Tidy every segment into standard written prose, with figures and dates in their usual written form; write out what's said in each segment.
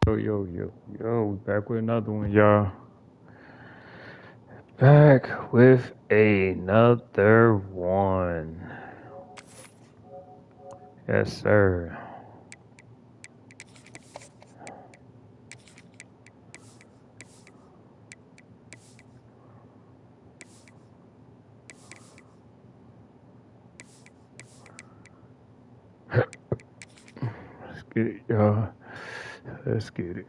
Yo, we back with another one, y'all. Back with another one. Yes, sir. Let's get it, y'all. Let's get it.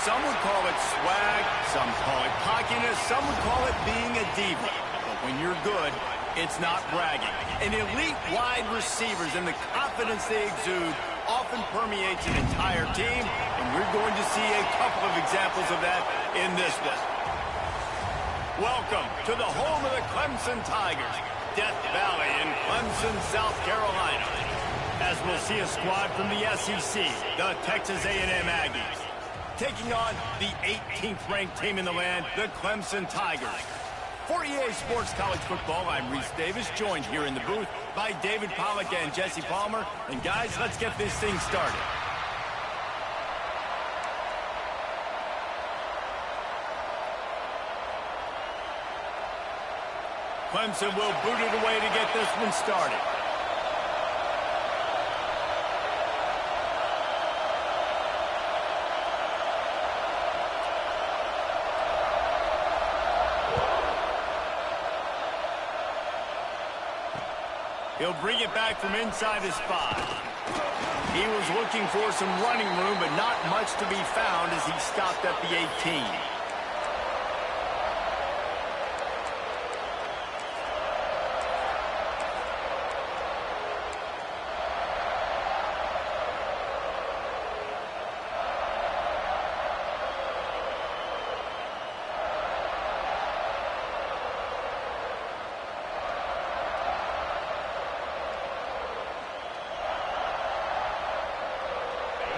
Some would call it swag, some call it cockiness, some would call it being a diva. But when you're good, it's not bragging. And elite wide receivers and the confidence they exude often permeates an entire team, and we're going to see a couple of examples of that in this one. Welcome to the home of the Clemson Tigers, Death Valley in Clemson, South Carolina. As we'll see a squad from the SEC, the Texas A&M Aggies, taking on the 18th ranked team in the land, the Clemson Tigers. For EA Sports College Football, I'm Reese Davis, joined here in the booth by David Pollack and Jesse Palmer. And guys, let's get this thing started. Clemson will boot it away to get this one started. He'll bring it back from inside his 5. He was looking for some running room, but not much to be found as he stopped at the 18.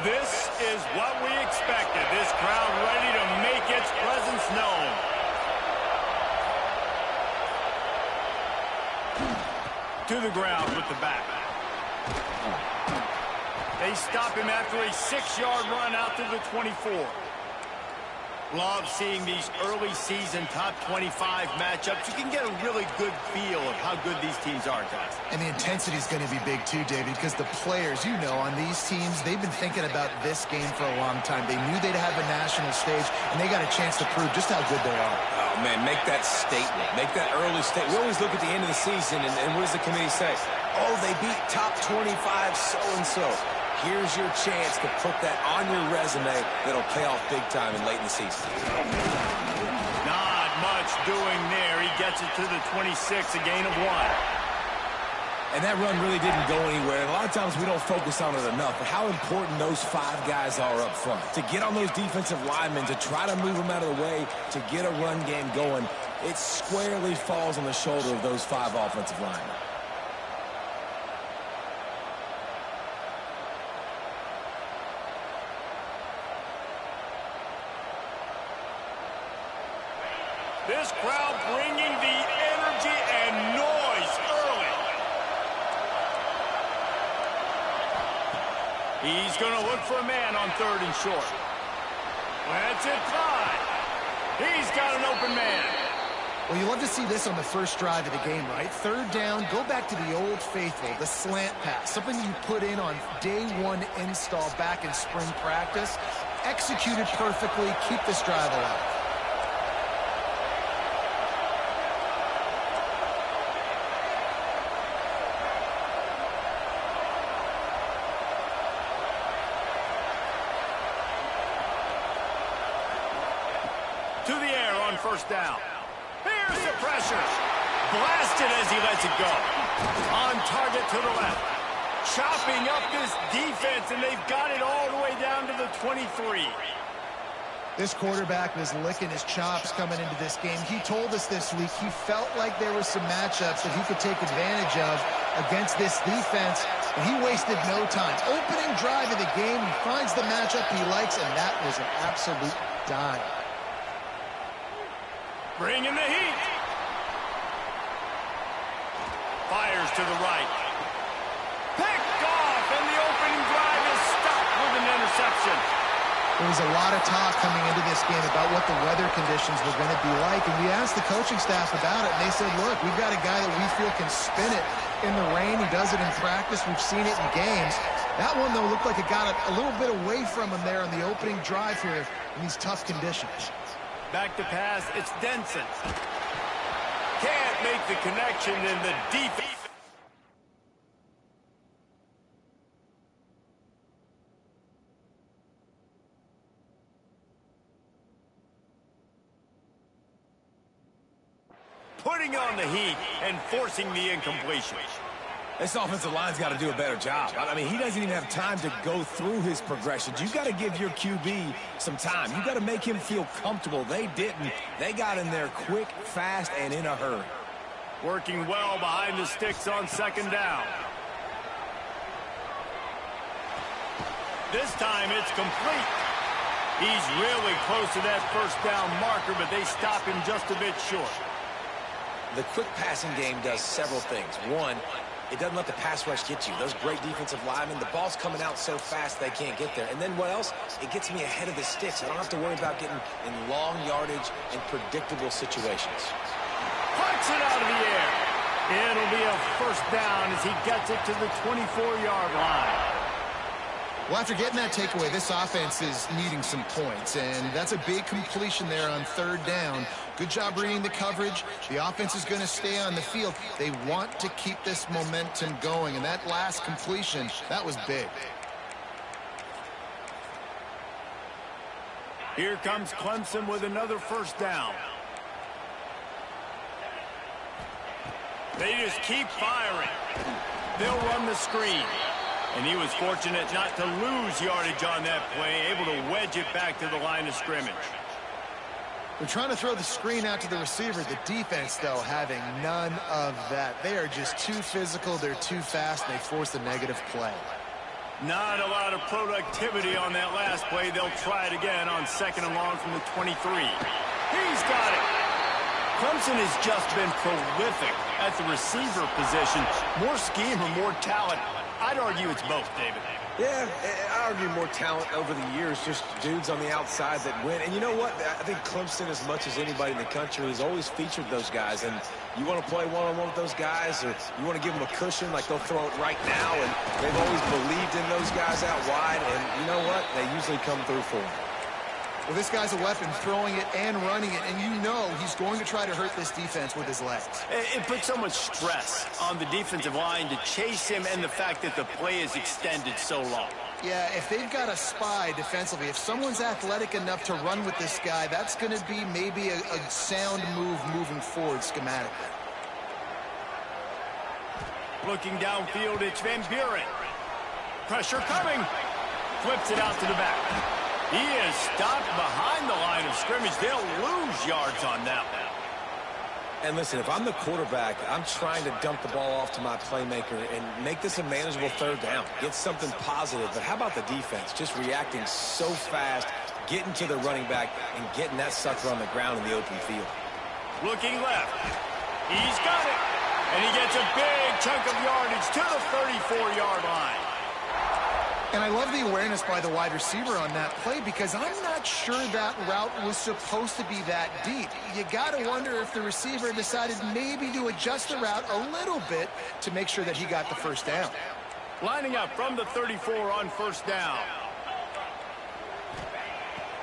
This is what we expected. This crowd ready to make its presence known. To the ground with the back. They stop him after a 6-yard run out to the 24. Love seeing these early season top 25 matchups. You can get a really good feel of how good these teams are, guys. And the intensity is going to be big too, David, because the players, you know, on these teams, they've been thinking about this game for a long time. They knew they'd have a national stage, and they got a chance to prove just how good they are. Oh, man, make that statement. Make that early statement. We always look at the end of the season, and what does the committee say? Oh, they beat top 25 so-and-so. Here's your chance to put that on your resume that'll pay off big time and late in the season. Not much doing there. He gets it to the 26, a gain of 1. And that run really didn't go anywhere. And a lot of times we don't focus on it enough, but how important those 5 guys are up front. To get on those defensive linemen, to try to move them out of the way, to get a run game going, it squarely falls on the shoulder of those 5 offensive linemen. This crowd bringing the energy and noise early. He's going to look for a man on 3rd and short. That's it, 5. He's got an open man. Well, you love to see this on the first drive of the game, right? 3rd down, go back to the old faithful, the slant pass, something you put in on day 1 install back in spring practice. Executed perfectly, keep this drive alive. To the air on 1st down. Here's the pressure. Blasted as he lets it go. On target to the left. Chopping up this defense, and they've got it all the way down to the 23. This quarterback was licking his chops coming into this game. He told us this week he felt like there were some matchups that he could take advantage of against this defense, and he wasted no time. Opening drive of the game, he finds the matchup he likes, and that was an absolute dime. Bringing the heat. Fires to the right. Picked off, and the opening drive is stopped with an interception. There was a lot of talk coming into this game about what the weather conditions were going to be like, and we asked the coaching staff about it, and they said, look, we've got a guy that we feel can spin it in the rain. He does it in practice. We've seen it in games. That one, though, looked like it got a little bit away from him there on the opening drive here in these tough conditions. Back to pass, it's Denson. Can't make the connection in the defense. Putting on the heat and forcing the incompletion. This offensive line's got to do a better job. I mean, he doesn't even have time to go through his progressions. You've got to give your QB some time. You've got to make him feel comfortable. They didn't. They got in there quick, fast, and in a hurry. Working well behind the sticks on second down. This time it's complete. He's really close to that first down marker, but they stop him just a bit short. The quick passing game does several things. One, it doesn't let the pass rush get you. Those great defensive linemen, the ball's coming out so fast they can't get there. And then what else? It gets me ahead of the sticks. I don't have to worry about getting in long yardage and predictable situations. Punts it out of the air. It'll be a first down as he gets it to the 24-yard line. Well, after getting that takeaway, this offense is needing some points, and that's a big completion there on third down. Good job reading the coverage. The offense is going to stay on the field. They want to keep this momentum going, and that last completion, that was big. Here comes Clemson with another first down. They just keep firing. They'll run the screen. And he was fortunate not to lose yardage on that play, able to wedge it back to the line of scrimmage. They're trying to throw the screen out to the receiver. The defense, though, having none of that. They are just too physical. They're too fast. And they force a negative play. Not a lot of productivity on that last play. They'll try it again on second and long from the 23. He's got it. Clemson has just been prolific at the receiver position. More scheme or more talent? I'd argue it's both, David. Yeah, I argue more talent over the years, just dudes on the outside that win. And you know what? I think Clemson, as much as anybody in the country, has always featured those guys. And you want to play one-on-one with those guys, or you want to give them a cushion, like they'll throw it right now. And they've always believed in those guys out wide. And you know what? They usually come through for them. Well, this guy's a weapon, throwing it and running it, and you know he's going to try to hurt this defense with his legs. It puts so much stress on the defensive line to chase him, and the fact that the play is extended so long. Yeah, if they've got a spy defensively, if someone's athletic enough to run with this guy, that's going to be maybe a sound move moving forward schematically. Looking downfield, it's Van Buren. Pressure coming. Flips it out to the back. He is stopped behind the line of scrimmage. They'll lose yards on that one. And listen, if I'm the quarterback, I'm trying to dump the ball off to my playmaker and make this a manageable third down. Get something positive. But how about the defense? Just reacting so fast, getting to the running back, and getting that sucker on the ground in the open field. Looking left. He's got it. And he gets a big chunk of yardage to the 34-yard line. And I love the awareness by the wide receiver on that play, because I'm not sure that route was supposed to be that deep. You got to wonder if the receiver decided maybe to adjust the route a little bit to make sure that he got the first down. Lining up from the 34 on first down.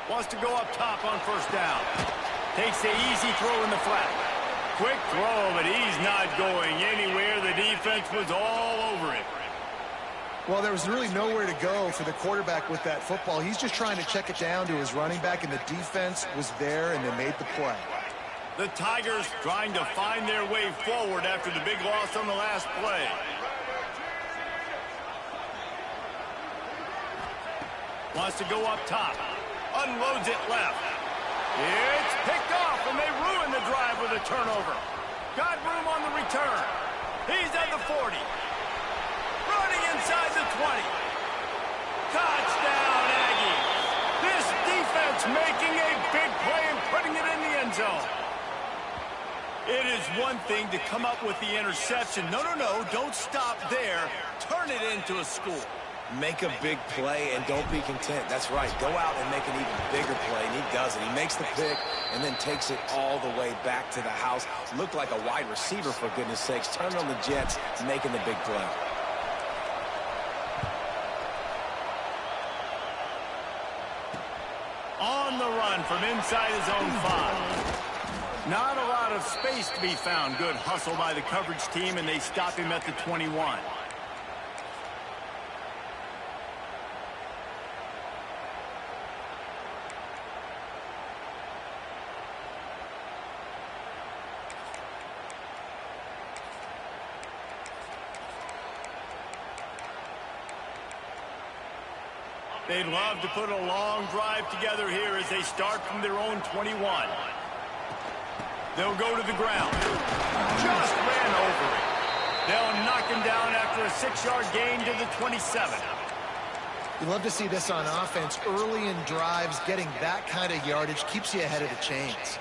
Wants to go up top on first down. Takes the easy throw in the flat. Quick throw, but he's not going anywhere. The defense was all over it. Well, there was really nowhere to go for the quarterback with that football. He's just trying to check it down to his running back, and the defense was there, and they made the play. The Tigers trying to find their way forward after the big loss on the last play. Wants to go up top. unloads it left. It's picked off, and they ruin the drive with a turnover. Got room on the return. He's at the 40. Running inside the 20. Touchdown, Aggies. This defense making a big play and putting it in the end zone. It is one thing to come up with the interception. No, don't stop there. Turn it into a score. Make a big play and don't be content. That's right. Go out and make an even bigger play, and he does it. He makes the pick and then takes it all the way back to the house. Looked like a wide receiver, for goodness sakes. Turning on the Jets, making the big play. On the run from inside his own 5. Not a lot of space to be found. Good hustle by the coverage team, and they stop him at the 21. They'd love to put a long drive together here as they start from their own 21. They'll go to the ground. Just ran over it. They'll knock him down after a 6-yard gain to the 27. You love to see this on offense. Early in drives, getting that kind of yardage keeps you ahead of the chains.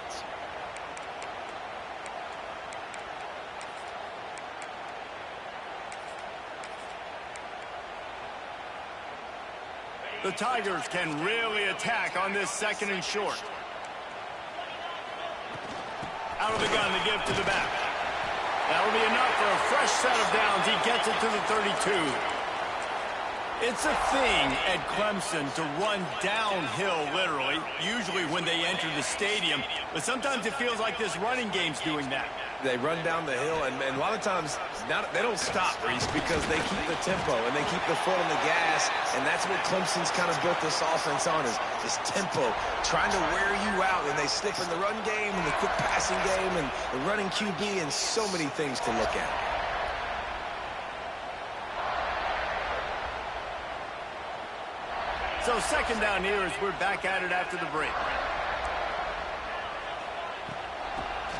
The Tigers can really attack on this 2nd and short. Out of the gun to give to the back. That'll be enough for a fresh set of downs. He gets it to the 32. It's a thing at Clemson to run downhill, literally, usually when they enter the stadium. But sometimes it feels like this running game's doing that. They run down the hill, and a lot of times they don't stop, Reese, because they keep the tempo and they keep the foot on the gas, and that's what Clemson's kind of built this offense on, is this tempo, trying to wear you out, and they slip in the run game and the quick passing game and the running QB, and so many things to look at. So 2nd down here as we're back at it after the break.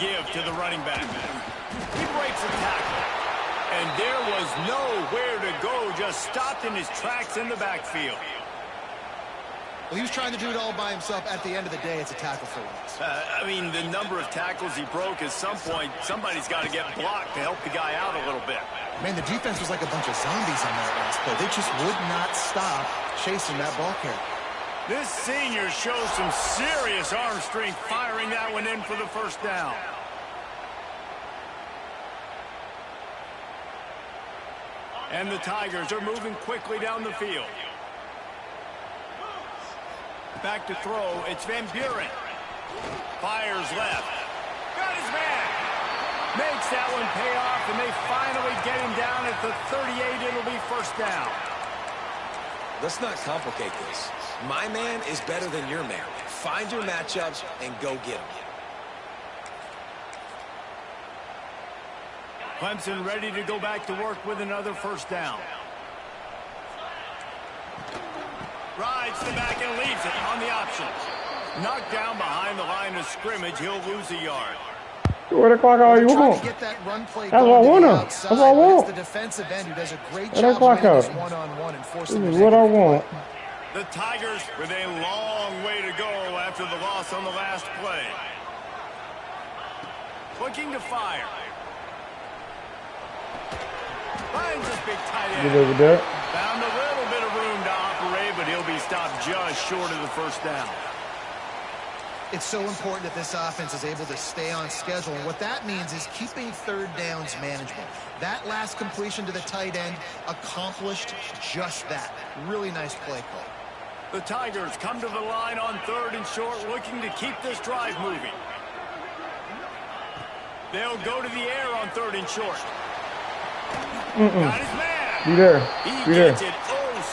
Give to the running back. He breaks a tackle. And there was nowhere to go, just stopped in his tracks in the backfield. Well, he was trying to do it all by himself. At the end of the day, it's a tackle for loss. I mean, the number of tackles he broke, at some point, somebody's got to get blocked to help the guy out a little bit. Man, the defense was like a bunch of zombies on that last play. They just would not stop chasing that ball carrier. This senior shows some serious arm strength, firing that one in for the 1st down. And the Tigers are moving quickly down the field. Back to throw, it's Van Buren. Fires left. Got his man. Makes that one pay off, and they finally get him down at the 38. It'll be 1st down. Let's not complicate this. My man is better than your man. Find your matchups and go get them. Clemson ready to go back to work with another 1st down. Rides the back and leaves it on the option. Knocked down behind the line of scrimmage. He'll lose a yard. What o'clock are you want? Get that run play That's what I want. That's what I want. It's the defensive end who does a great job winning this one-on-one and forcing this is what I want. The Tigers with a long way to go after the loss on the last play. Looking to fire. Finds his big tight end. Get over there. Found a little bit of room to operate, but he'll be stopped just short of the 1st down. It's so important that this offense is able to stay on schedule, and what that means is keeping 3rd downs manageable. That last completion to the tight end accomplished just that. Really nice play call. The Tigers come to the line on 3rd and short, looking to keep this drive moving. They'll go to the air on 3rd and short. Got his man. Be there. He gets it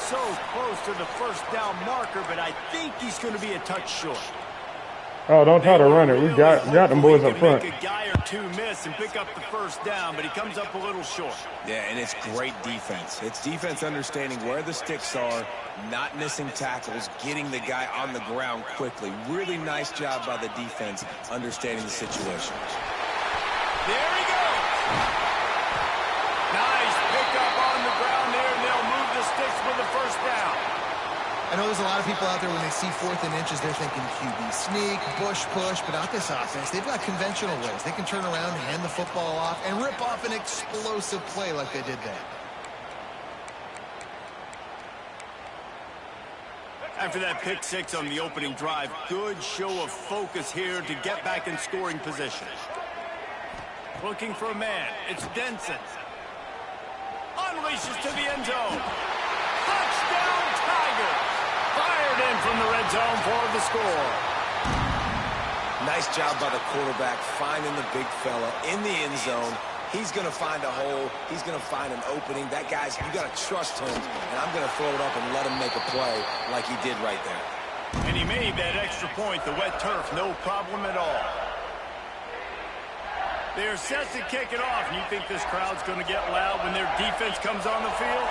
so close to the 1st down marker, but I think he's going to be a touch short. Oh, don't try to run it. We got them boys up front. Make a guy or two miss and pick up the first down, but he comes up a little short. Yeah, and it's great defense. It's defense understanding where the sticks are, not missing tackles, getting the guy on the ground quickly. Really nice job by the defense understanding the situation. There he goes. Nice pickup on the ground there, and they'll move the sticks with the first down. I know there's a lot of people out there when they see 4th and inches, they're thinking QB sneak, bush push, but not this offense. They've got conventional ways. They can turn around, hand the football off, and rip off an explosive play like they did there. After that pick 6 on the opening drive, good show of focus here to get back in scoring position. Looking for a man. It's Denson. Unleashes to the end zone. Touchdown, Tigers! Fired in from the red zone for the score. Nice job by the quarterback finding the big fella in the end zone. He's going to find a hole. He's going to find an opening. That guy's, you got to trust him, and I'm going to throw it up and let him make a play like he did right there. And he made that extra point, the wet turf, no problem at all. They're set to kick it off, and you think this crowd's going to get loud when their defense comes on the field?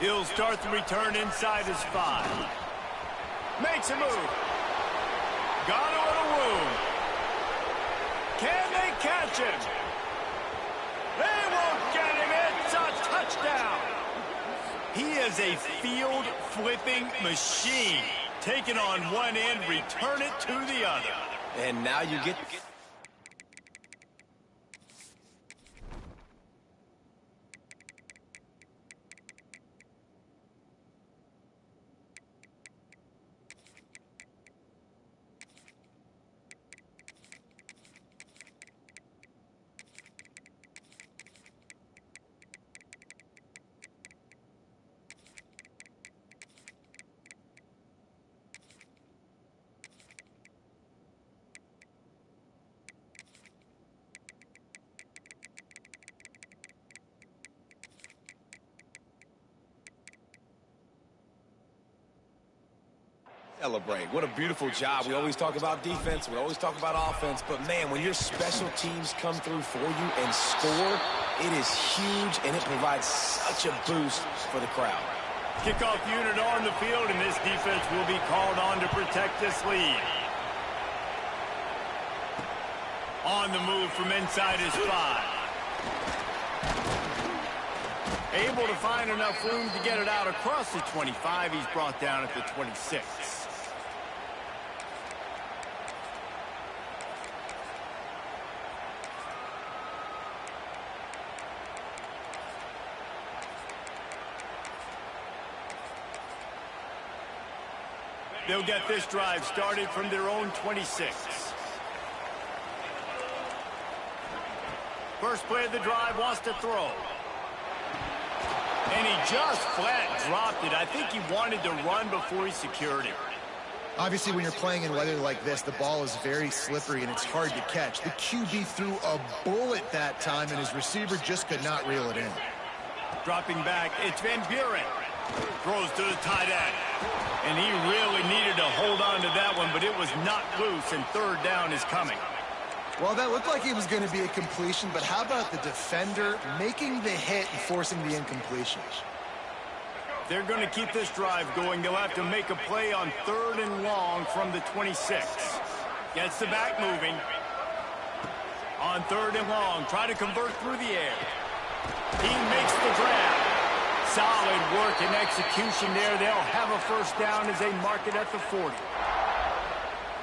He'll start the return inside his 5. Makes a move. Got a little room. Can they catch him? They won't get him. It's a touchdown. He is a field-flipping machine. Take it on one end, return it to the other. And now you get... Celebrate. What a beautiful job. We always talk about defense. We always talk about offense. But, man, when your special teams come through for you and score, it is huge, and it provides such a boost for the crowd. Kickoff unit on the field, and this defense will be called on to protect this lead. On the move from inside his 5. Able to find enough room to get it out across the 25. He's brought down at the 26. They'll get this drive started from their own 26. First play of the drive, wants to throw. And he just flat dropped it. I think he wanted to run before he secured it. Obviously, when you're playing in weather like this, the ball is very slippery and it's hard to catch. The QB threw a bullet that time, and his receiver just could not reel it in. Dropping back, it's Van Buren. Throws to the tight end. And he really needed to hold on to that one, but it was not loose, and third down is coming. Well, that looked like it was going to be a completion, but how about the defender making the hit and forcing the incompletion? They're going to keep this drive going. They'll have to make a play on 3rd and long from the 26. Gets the back moving. On 3rd and long, try to convert through the air. He makes the grab. Solid work and execution there. They'll have a first down as they mark it at the 40.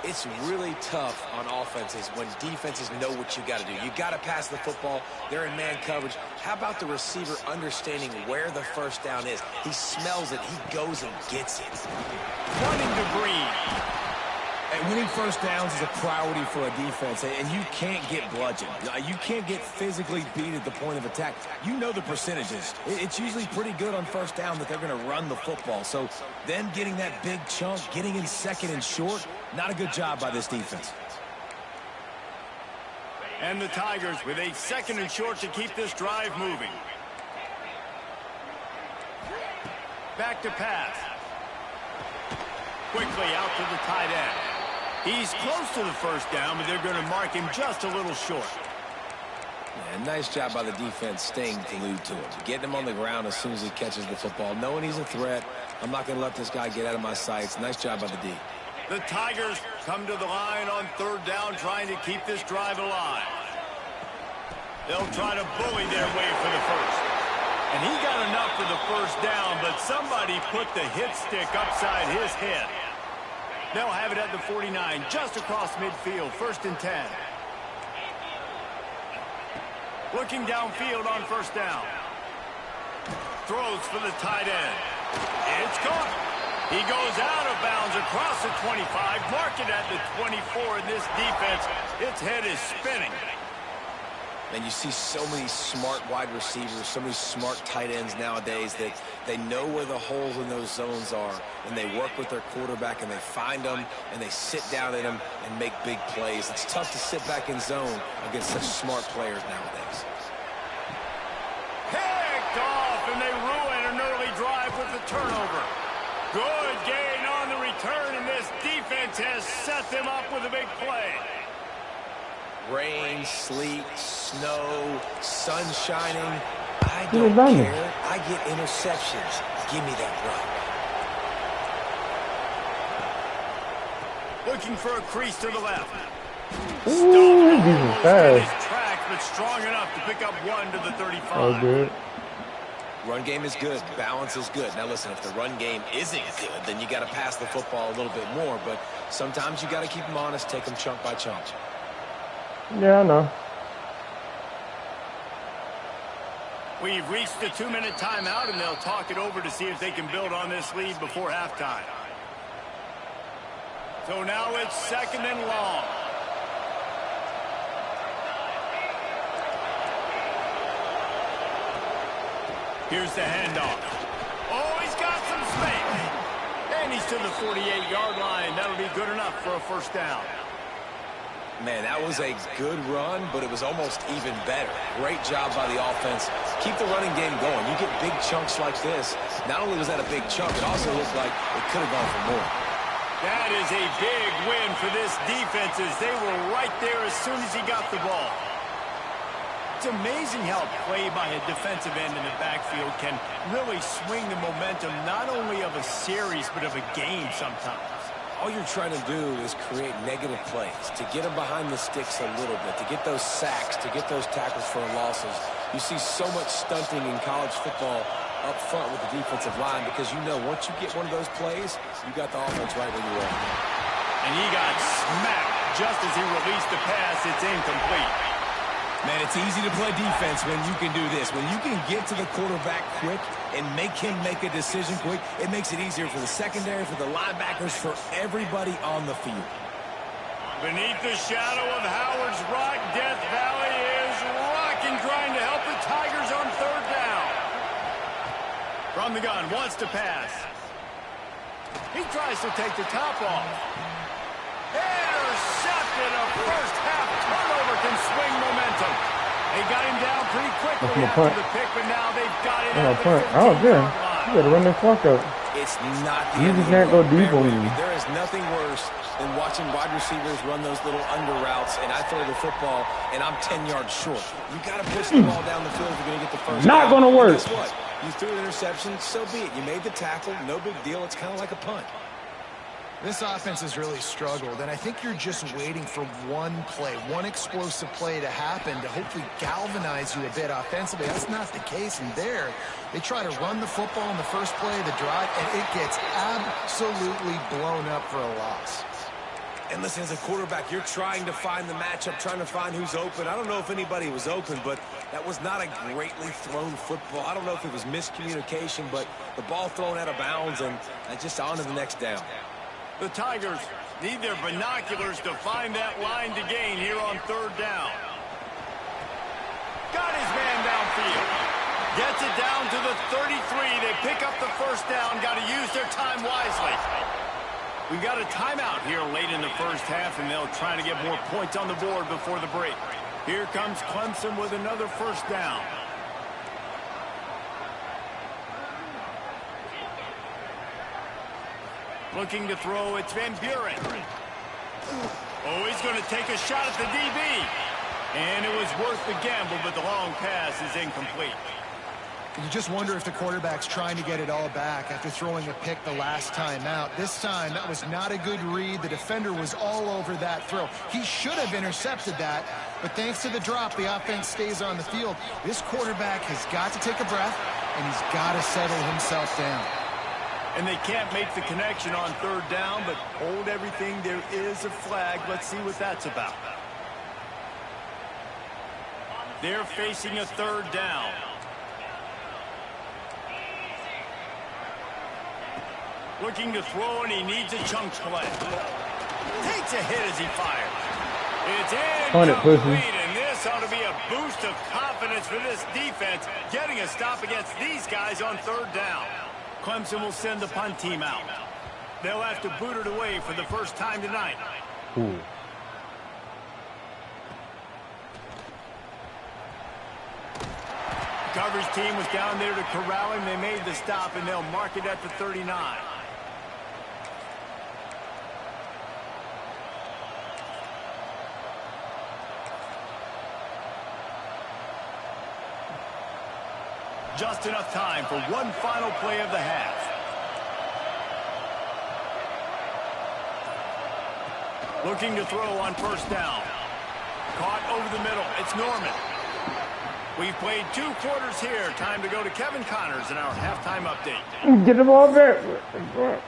It's really tough on offenses when defenses know what you got to do. You got to pass the football. They're in man coverage. How about the receiver understanding where the first down is? He smells it. He goes and gets it. Running to Green. And winning first downs is a priority for a defense, and you can't get bludgeoned. You can't get physically beat at the point of attack. You know the percentages. It's usually pretty good on first down that they're going to run the football. So them getting that big chunk, getting in second and short, not a good job by this defense. And the Tigers with a 2nd and short to keep this drive moving. Back to pass. Quickly out to the tight end. He's close to the first down, but they're going to mark him just a little short. Yeah, nice job by the defense staying glued to him. Getting him on the ground as soon as he catches the football. Knowing he's a threat, I'm not going to let this guy get out of my sights. Nice job by the D. The Tigers come to the line on 3rd down, trying to keep this drive alive. They'll try to bully their way for the first. And he got enough for the first down, but somebody put the hit stick upside his head. They'll have it at the 49, just across midfield, 1st and 10. Looking downfield on 1st down. Throws for the tight end. It's caught. He goes out of bounds across the 25, mark it at the 24, and this defense, its head is spinning. And you see so many smart wide receivers, so many smart tight ends nowadays that they know where the holes in those zones are, and they work with their quarterback, and they find them, and they sit down in them and make big plays. It's tough to sit back in zone against such smart players nowadays. Picked off, and they ruin an early drive with the turnover. Good gain on the return, and this defense has set them up with a big play. Rain, sleet, snow, sun shining. I don't care. I get interceptions. Give me that rock. Looking for a crease to the left. Ooh, these are fast. His tracks, but strong enough to pick up 1 to the 35. Oh, good. Run game is good. Balance is good. Now, listen, if the run game isn't good, then you got to pass the football a little bit more. But sometimes you got to keep them honest, take them chunk by chunk. Yeah, I know. We've reached the 2-minute timeout, and they'll talk it over to see if they can build on this lead before halftime. So now it's 2nd and long. Here's the handoff. Oh, he's got some space. And he's to the 48-yard line. That'll be good enough for a 1st down. Man, that was a good run, but it was almost even better. Great job by the offense. Keep the running game going. You get big chunks like this. Not only was that a big chunk, it also looked like it could have gone for more. That is a big win for this defense as they were right there as soon as he got the ball. It's amazing how a play by a defensive end in the backfield can really swing the momentum not only of a series but of a game sometimes. All you're trying to do is create negative plays, to get them behind the sticks a little bit, to get those sacks, to get those tackles for losses. You see so much stunting in college football up front with the defensive line because you know once you get one of those plays, you got the offense right where you are. And he got smacked just as he released the pass. It's incomplete. Man, it's easy to play defense when you can do this. When you can get to the quarterback quick and make him make a decision quick, it makes it easier for the secondary, for the linebackers, for everybody on the field. Beneath the shadow of Howard's Rock, Death Valley is rocking, trying to help the Tigers on 3rd down. From the gun, wants to pass. He tries to take the top off. Intercepted. A first-half turnover can swing momentum. They got him down pretty quickly after the pick, but now they've got him at the 15-yard line. You better run this fuck up. It's not the You just can't go deep on you. There is nothing worse than watching wide receivers run those little under routes, and I throw the football, and I'm 10 yards short. You got to push the ball down the field if you're going to get the first Not down. going to work. Guess what? You threw an interception, so be it. You made the tackle, no big deal. It's kind of like a punt. This offense has really struggled, and I think you're just waiting for one play, one explosive play to happen to hopefully galvanize you a bit offensively. That's not the case, and there, they try to run the football in the first play of the drive, and it gets absolutely blown up for a loss. And listen, as a quarterback, you're trying to find the matchup, trying to find who's open. I don't know if anybody was open, but that was not a greatly thrown football. I don't know if it was miscommunication, but the ball thrown out of bounds, and just on to the next down. The Tigers need their binoculars to find that line to gain here on 3rd down. Got his man downfield. Gets it down to the 33. They pick up the first down. Got to use their time wisely. We've got a timeout here late in the first half, and they'll try to get more points on the board before the break. Here comes Clemson with another first down. Looking to throw, it's Van Buren. Oh, he's going to take a shot at the DB. And it was worth the gamble, but the long pass is incomplete. You just wonder if the quarterback's trying to get it all back after throwing a pick the last time out. This time, that was not a good read. The defender was all over that throw. He should have intercepted that, but thanks to the drop, the offense stays on the field. This quarterback has got to take a breath, and he's got to settle himself down. And they can't make the connection on third down, but hold everything. There is a flag. Let's see what that's about. They're facing a third down. Looking to throw, and he needs a chunk play. Takes a hit as he fires. It's incomplete, and this ought to be a boost of confidence for this defense, getting a stop against these guys on third down. Clemson will send the punt team out. They'll have to boot it away for the first time tonight. Ooh. Coverage team was down there to corral him. They made the stop, and they'll mark it at the 39. Just enough time for one final play of the half. Looking to throw on first down. Caught over the middle. It's Norman. We've played 2 quarters here. Time to go to Kevin Connors in our halftime update. Get the ball back.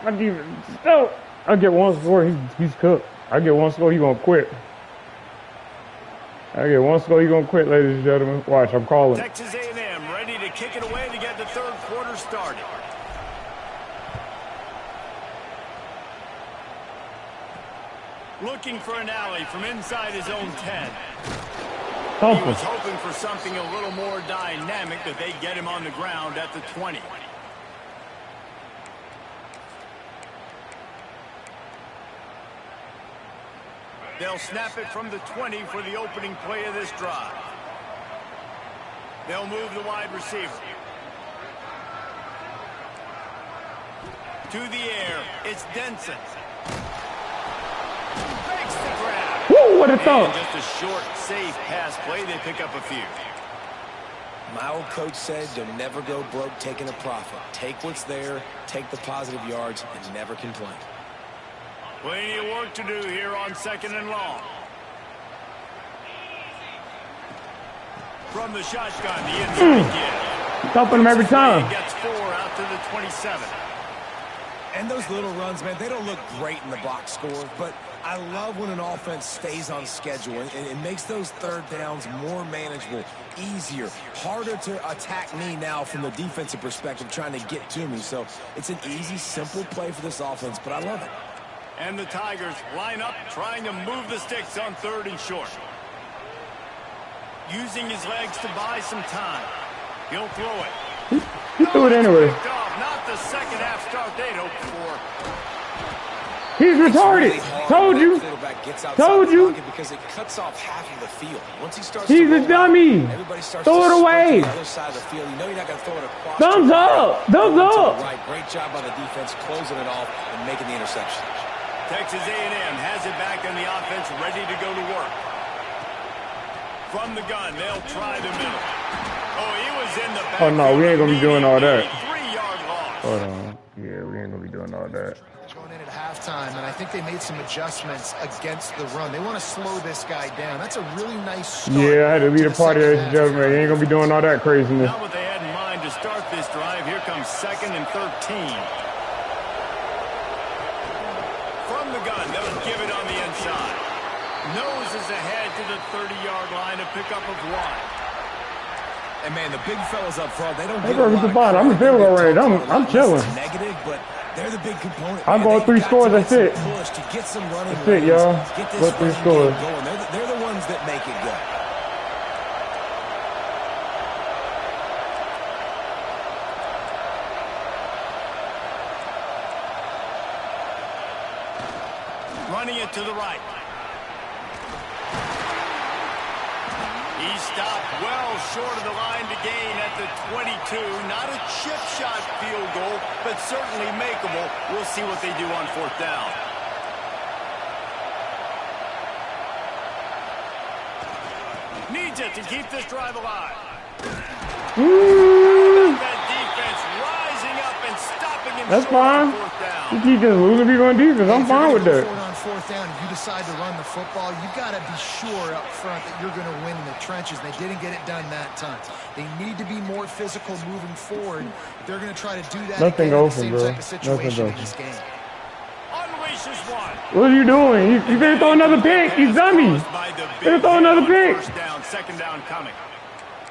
My defense. No. I get one score. He's cooked. I get one score. He's going to quit. I get one score. He's going to quit, ladies and gentlemen. Watch. I'm calling. Texas A&M ready to kick it away to get the third quarter started. Looking for an alley from inside his own 10. He was hoping for something a little more dynamic, but they get him on the ground at the 20. They'll snap it from the 20 for the opening play of this drive. They'll move the wide receiver. To the air, it's Denson. Makes the grab. Woo, what a throw. Just a short, safe pass play. They pick up a few. My old coach said, you'll never go broke taking a profit. Take what's there, take the positive yards, and never complain. Plenty of work to do here on 2nd and long. From the shotgun, the inside give. Stopping him every time. Gets 4 out to the 27. And those little runs, man, they don't look great in the box score, but I love when an offense stays on schedule, and it makes those third downs more manageable, easier, harder to attack me now from the defensive perspective trying to get to me. So it's an easy, simple play for this offense, but I love it. And the Tigers line up, trying to move the sticks on 3rd and short. Using his legs to buy some time. He'll throw it. He threw it anyway. Not the second half start they'd hoped for. He's retarded. Really Told you. Told you. Because it cuts off half of the field. Once he starts He's a dummy. Throw it away. The other side of the field. You know you're not going to throw it across. Thumbs up. Thumbs up. Right. Great job by the defense closing it off and making the interception. Texas A&M has it back on the offense, ready to go to work. From the gun, they'll try the middle. Oh, he was in the back. Oh, no, we ain't going to be doing all that. 3-yard loss. Hold on. Yeah, we ain't going to be doing all that. Going in at halftime, and I think they made some adjustments against the run. They want to slow this guy down. That's a really nice start. Yeah, I had to lead a party, ladies and gentlemen. You ain't going to be doing all that craziness. Not what they had in mind to start this drive. Here comes 2nd and 13. From the gun, they'll give it on the inside. Noses ahead to the 30-yard line, a pickup of 1. And man, the big fellas up front, they don't Hey, bro, get the ball. I'm in field goal range. I'm chilling. Negative, but they're the big component. I'm going 3 scores. That's it. Push to get some running. That's it, y'all. Get this What 3 running scores? game going. They're the ones that make it go. Running it to the right. He stopped well short of the line to gain at the 22. Not a chip shot field goal, but certainly makeable. We'll see what they do on 4th down. Needs it to keep this drive alive. That defense rising up and stopping him. That's fine. 4th down. You keep just losing people on defense. I'm fine with that. On 4th down, if you decide to run the football, you got to be sure up front that you're going to win in the trenches. They didn't get it done that time. They need to be more physical moving forward. They're going to try to do that Nothing again in the open, same bro. type of situation in Nothing this game. Unleashes one. What are you doing? You better throw another pick. You dummy. Better throw another pick. 2nd down coming.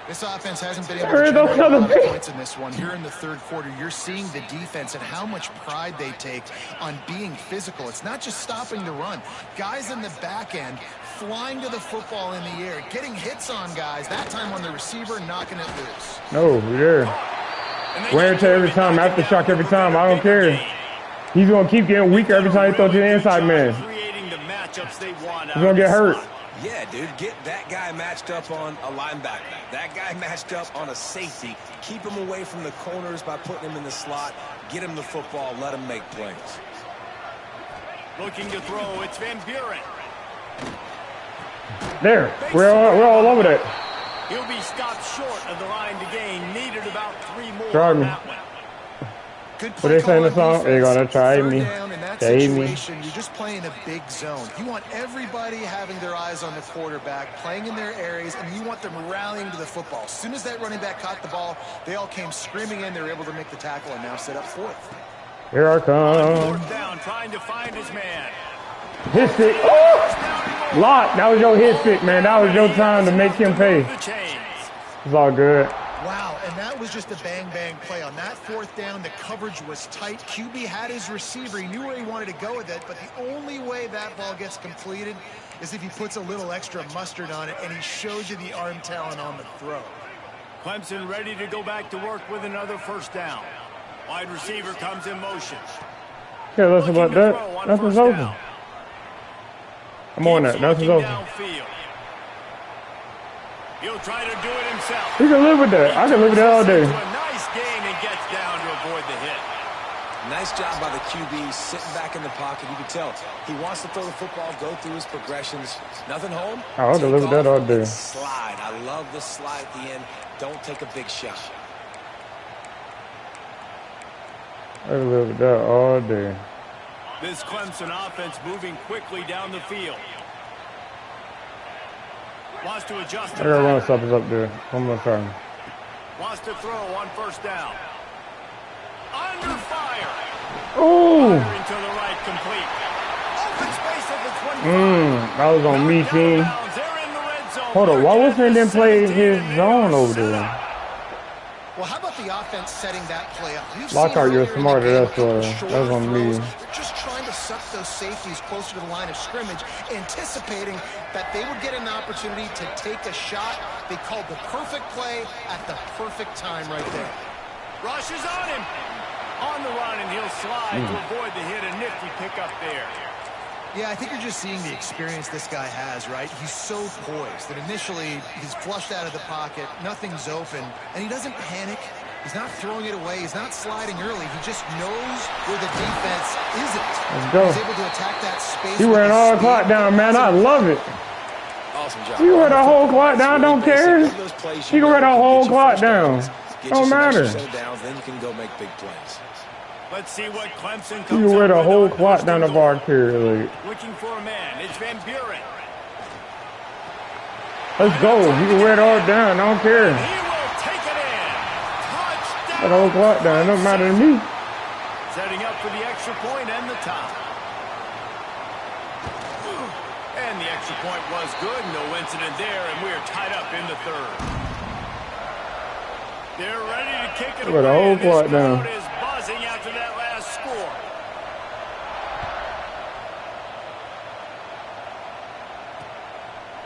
This offense hasn't been able to generate a lot of points in this one. Here in the 3rd quarter, you're seeing the defense and how much pride they take on being physical. It's not just stopping the run. Guys in the back end flying to the football in the air, getting hits on guys, that time on the receiver, knocking it loose. No, we're there. Wear and tear every time, aftershock every time. I don't care. He's going to keep getting weaker every time he throws to the inside man. He's going to get hurt. Yeah, dude, get that guy matched up on a linebacker. That guy matched up on a safety. Keep him away from the corners by putting him in the slot. Get him the football. Let him make plays. Looking to throw. It's Van Buren. There. We're all over that. He'll be stopped short of the line to gain. Needed about 3 more Try on me. that one. Good What they say in the song? They're going to try Third me. down in that Try me. situation, you're just playing a big zone. You want everybody having their eyes on the quarterback, playing in their areas, and you want them rallying to the football. As soon as that running back caught the ball, they all came screaming in. They were able to make the tackle and now set up 4th. Here I come. 4th down, trying to find his man. Hit stick. Oh! Lot, that was your hit stick, man. That was your time to make him pay. The chains. It's all good. Wow, and that was just a bang-bang play. On that 4th down, the coverage was tight. QB had his receiver. He knew where he wanted to go with it, but the only way that ball gets completed is if he puts a little extra mustard on it, and he shows you the arm talent on the throw. Clemson ready to go back to work with another 1st down. Wide receiver comes in motion. Yeah, listen about that. Nothing's open. I'm on that. Nothing's open. Downfield. He'll try to do it himself. You can live with that. I can live with that all day. A nice gain and gets down to avoid the hit. Nice job by the QB, sitting back in the pocket. You can tell he wants to throw the football, go through his progressions. Nothing home. Oh, I can live with that all day. Slide. I love the slide at the end. Don't take a big shot. I can live with that all day. This Clemson offense moving quickly down the field. Wants to adjust. I gotta run something up there. One more time. Wants to throw on 1st down. Under fire. Ooh! Into the right, complete. Open space at the 25. That was on me, team. They're in the red zone. Hold on, why wasn't they play his zone over there? Well, how about the offense setting that play up? Lockhart, you're smarter. That's on me. They're just trying to suck those safeties closer to the line of scrimmage, anticipating that they would get an opportunity to take a shot. They called the perfect play at the perfect time right there. Rush is on him. On the run, and he'll slide to avoid the hit. A nifty pickup there. Yeah, I think you're just seeing the experience this guy has, right? He's so poised that initially he's flushed out of the pocket, nothing's open, and he doesn't panic. He's not throwing it away. He's not sliding early. He just knows where the defense isn't. Let's go. He's able to attack that space. He ran all the clock down, man. I love it. Awesome job. He ran the whole clock down. Don't care. He can run the whole clock down. Don't matter. Then you can go make big plays. Let's see what Clemson comes You wear the up with whole on clock 1st down the and bar goal. carrier league. Looking for a man. It's Van Buren. Let's go. You can wear it all down. I don't care. He will take it in. Touchdown. The whole clock down. It don't matter to me. Setting up for the extra point and the top. And the extra point was good. No incident there, and we're tied up in the 3rd. They're ready to kick it Look at the away. whole This clock down. crowd is buzzing after that last score.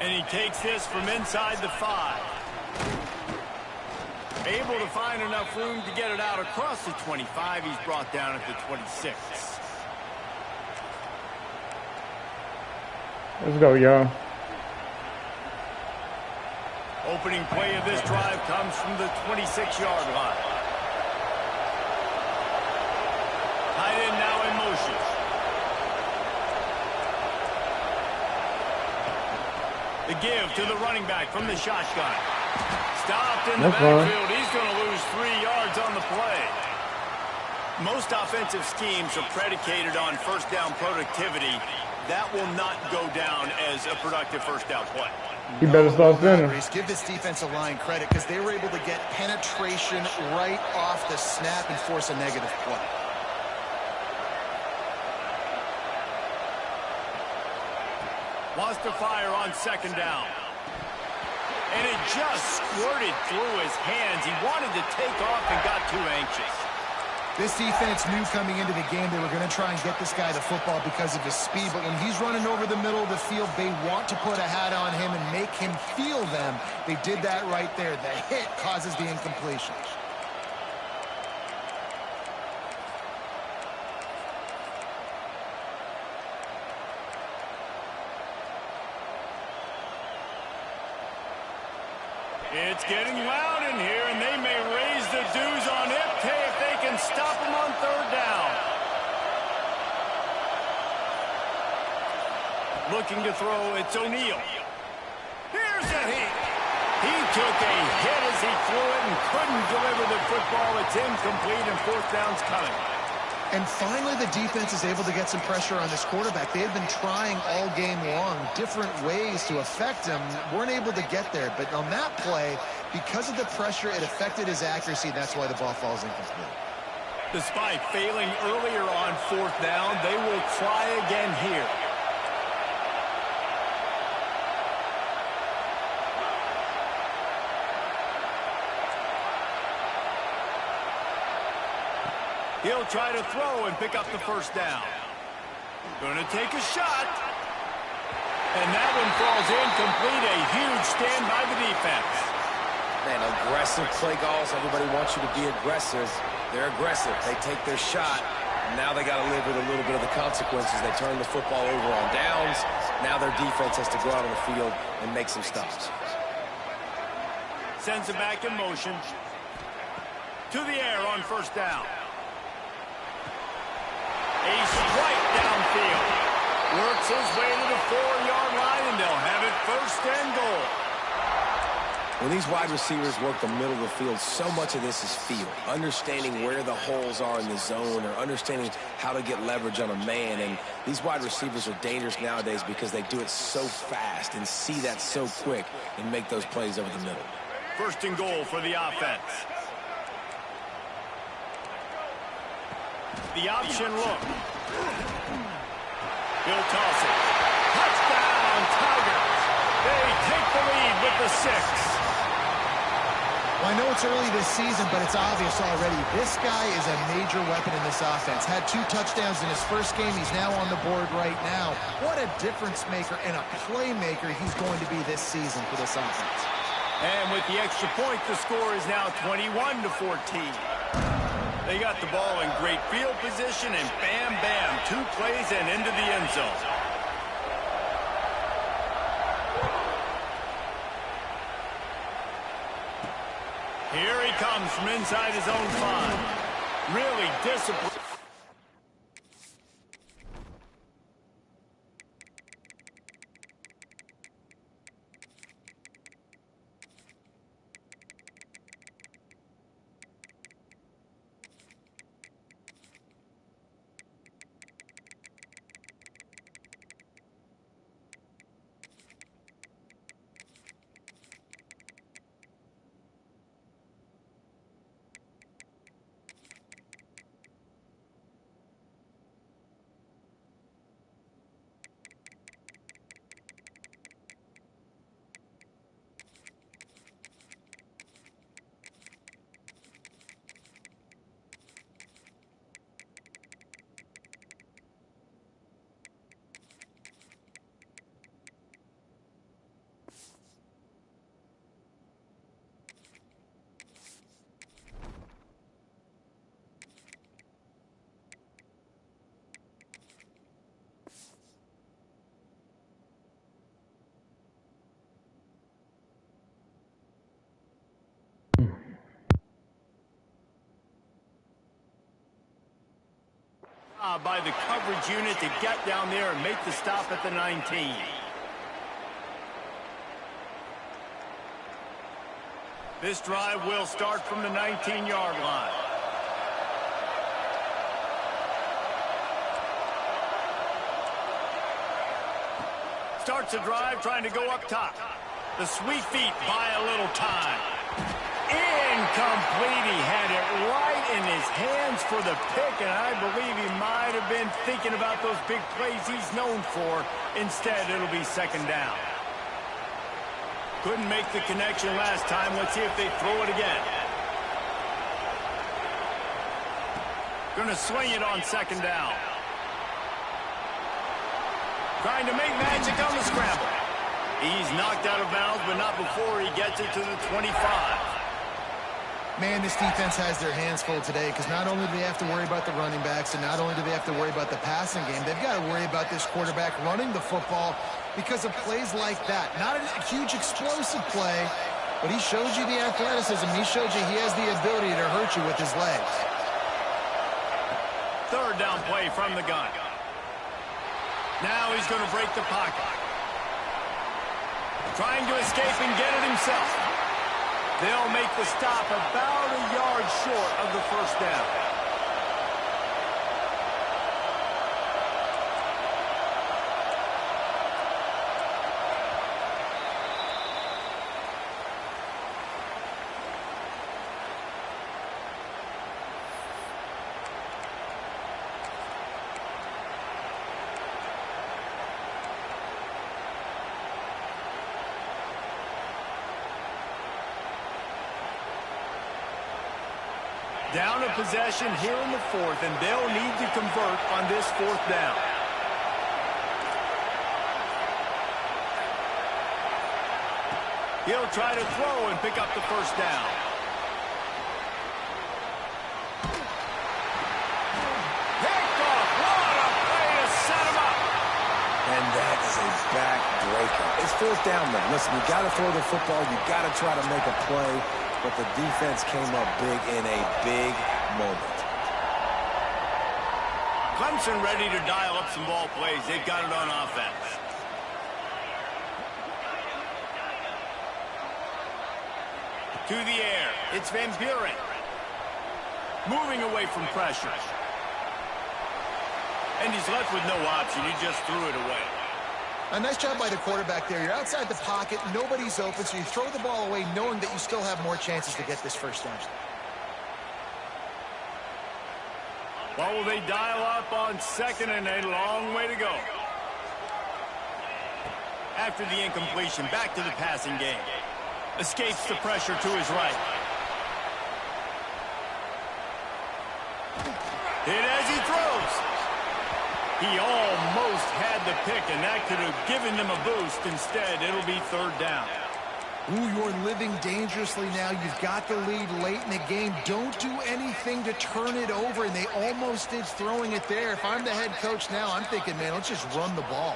And he takes this from inside the 5. Able to find enough room to get it out across the 25. He's brought down at the 26. Let's go, y'all. opening play of this drive comes from the 26-yard line. Tight end now in motion. The give to the running back from the shotgun. Stopped in the backfield. He's going to lose 3 yards on the play. Most offensive schemes are predicated on first down productivity. That will not go down as a productive first down play. You better start spinning. Give this defensive line credit because they were able to get penetration right off the snap and force a negative play. Wants to fire on second down. And it just squirted through his hands. He wanted to take off and got too anxious. This defense knew coming into the game they were going to try and get this guy the football because of his speed, but when he's running over the middle of the field, they want to put a hat on him and make him feel them. They did that right there. The hit causes the incompletion. It's getting loud in here, and they may raise the dues on Ipte if they can stop him on third down. Looking to throw, it's O'Neal. Here's a hit. He took a hit as he threw it and couldn't deliver the football. It's incomplete, and fourth down's coming. And finally, the defense is able to get some pressure on this quarterback. They had been trying all game long different ways to affect him. Weren't able to get there. But on that play, because of the pressure, it affected his accuracy. That's why the ball falls incomplete. Despite failing earlier on fourth down, they will try again here. He'll try to throw and pick up the first down. Going to take a shot. And that one falls incomplete. A huge stand by the defense. Man, aggressive play calls. Everybody wants you to be aggressive. They're aggressive. They take their shot. And now they got to live with a little bit of the consequences. They turn the football over on downs. Now their defense has to go out on the field and make some stops. Sends it back in motion. To the air on first down. A strike downfield. Works his way to the 4-yard line, and they'll have it first and goal. When these wide receivers work the middle of the field, so much of this is feel. Understanding where the holes are in the zone or understanding how to get leverage on a man. And these wide receivers are dangerous nowadays because they do it so fast and see that so quick and make those plays over the middle. First and goal for the offense. The option look. He'll toss it. Touchdown, Tigers. They take the lead with the 6. Well, I know it's early this season, but it's obvious already. This guy is a major weapon in this offense. Had 2 touchdowns in his first game. He's now on the board right now. What a difference maker and a playmaker he's going to be this season for this offense. And with the extra point, the score is now 21-14. They got the ball in great field position, and bam, bam, 2 plays and into the end zone. Here he comes from inside his own 5. Really disciplined. By the coverage unit to get down there and make the stop at the 19. This drive will start from the 19-yard line. Starts the drive trying to go up top. The sweet feet buy a little time. Incomplete. He had it right in his hands for the pick, and I believe he might have been thinking about those big plays he's known for. Instead, it'll be second down. Couldn't make the connection last time. Let's see if they throw it again. Gonna swing it on second down. Trying to make magic on the scramble. He's knocked out of bounds, but not before he gets it to the 25. Man, this defense has their hands full today because not only do they have to worry about the running backs and not only do they have to worry about the passing game, they've got to worry about this quarterback running the football because of plays like that. Not a huge explosive play, but he showed you the athleticism. He showed you he has the ability to hurt you with his legs. Third down play from the gun. Now he's going to break the pocket. Trying to escape and get it himself. They'll make the stop about a yard short of the first down. Down a possession here in the fourth, and they'll need to convert on this fourth down. He'll try to throw and pick up the first down. Picked off. What a play to set him up. And that is a back-breaker. It's fourth down, though. Listen, you got to throw the football. You got to try to make a play. But the defense came up big in a big moment. Clemson ready to dial up some ball plays. They've got it on offense. To the air. It's Van Buren. Moving away from pressure. And he's left with no option. He just threw it away. A nice job by the quarterback there. You're outside the pocket, nobody's open, so you throw the ball away knowing that you still have more chances to get this first down. Well, will they dial up on second and a long way to go? After the incompletion, back to the passing game. Escapes the pressure to his right. Hit as he throws. He almost had the pick, and that could have given them a boost. Instead, it'll be third down. Ooh, you're living dangerously now. You've got the lead late in the game. Don't do anything to turn it over, and they almost did throwing it there. If I'm the head coach now, I'm thinking, man, let's just run the ball.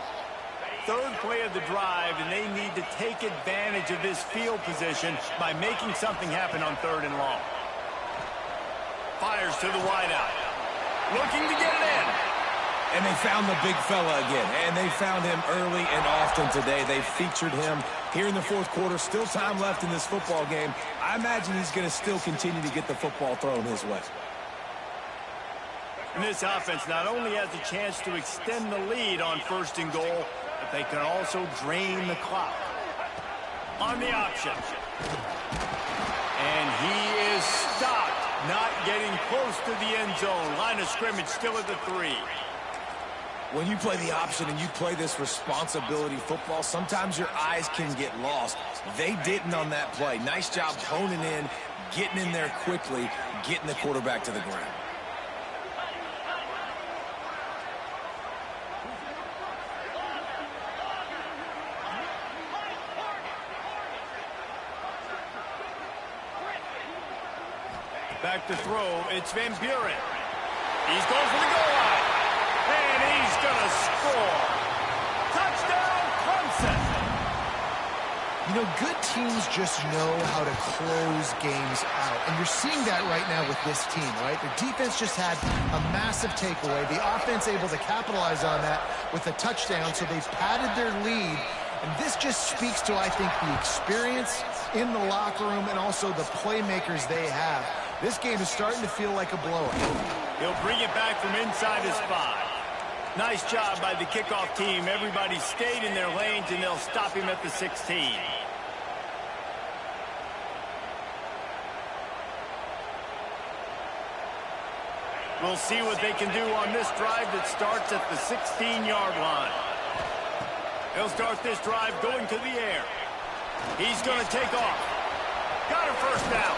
Third play of the drive, and they need to take advantage of this field position by making something happen on third and long. Fires to the wideout. Looking to get it in. And they found the big fella again. And they found him early and often today. They featured him here in the fourth quarter. Still time left in this football game. I imagine he's going to still continue to get the football thrown his way. And this offense not only has a chance to extend the lead on first and goal, but they can also drain the clock. On the option. And he is stopped. Not getting close to the end zone. Line of scrimmage still at the 3. When you play the option and you play this responsibility football, sometimes your eyes can get lost. They didn't on that play. Nice job honing in, getting in there quickly, getting the quarterback to the ground. Back to throw, it's Van Buren. He's going for the goal line. And he's going to score. Touchdown, Clemson. You You know, good teams just know how to close games out. And you're seeing that right now with this team, right? The defense just had a massive takeaway. The offense able to capitalize on that with a touchdown, so they've padded their lead. And this just speaks to, I think, the experience in the locker room and also the playmakers they have. This game is starting to feel like a blowout. He'll bring it back from inside his 5. Nice job by the kickoff team. Everybody stayed in their lanes, and they'll stop him at the 16. We'll see what they can do on this drive that starts at the 16-yard line. They'll start this drive going to the air. He's going to take off. Got a first down.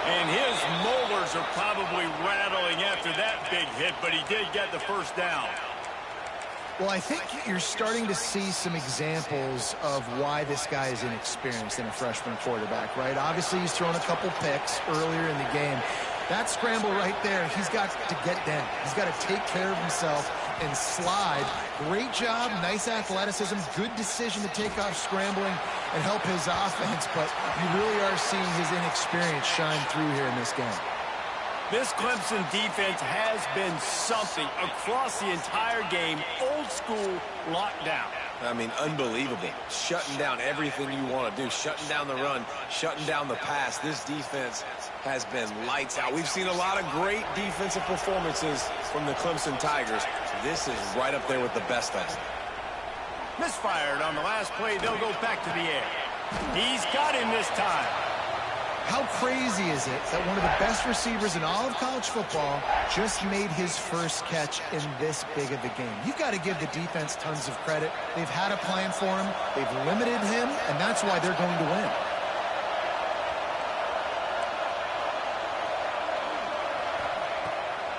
And his molars are probably rattling after that big hit, but he did get the first down. Well, I think you're starting to see some examples of why this guy is inexperienced in a freshman quarterback, right? Obviously, he's thrown a couple picks earlier in the game. That scramble right there, he's got to get down. He's got to take care of himself and slide. Great job, nice athleticism, good decision to take off scrambling and help his offense, but you really are seeing his inexperience shine through here in this game. This Clemson defense has been something across the entire game. Old school lockdown. I mean, unbelievable. Shutting down everything you want to do. Shutting down the run, shutting down the pass. This defense has been lights out. We've seen a lot of great defensive performances from the Clemson Tigers. This is right up there with the best of them. Misfired on the last play. They'll go back to the air. He's got him this time. How crazy is it that one of the best receivers in all of college football just made his first catch in this big of a game? You've got to give the defense tons of credit. They've had a plan for him. They've limited him, and that's why they're going to win.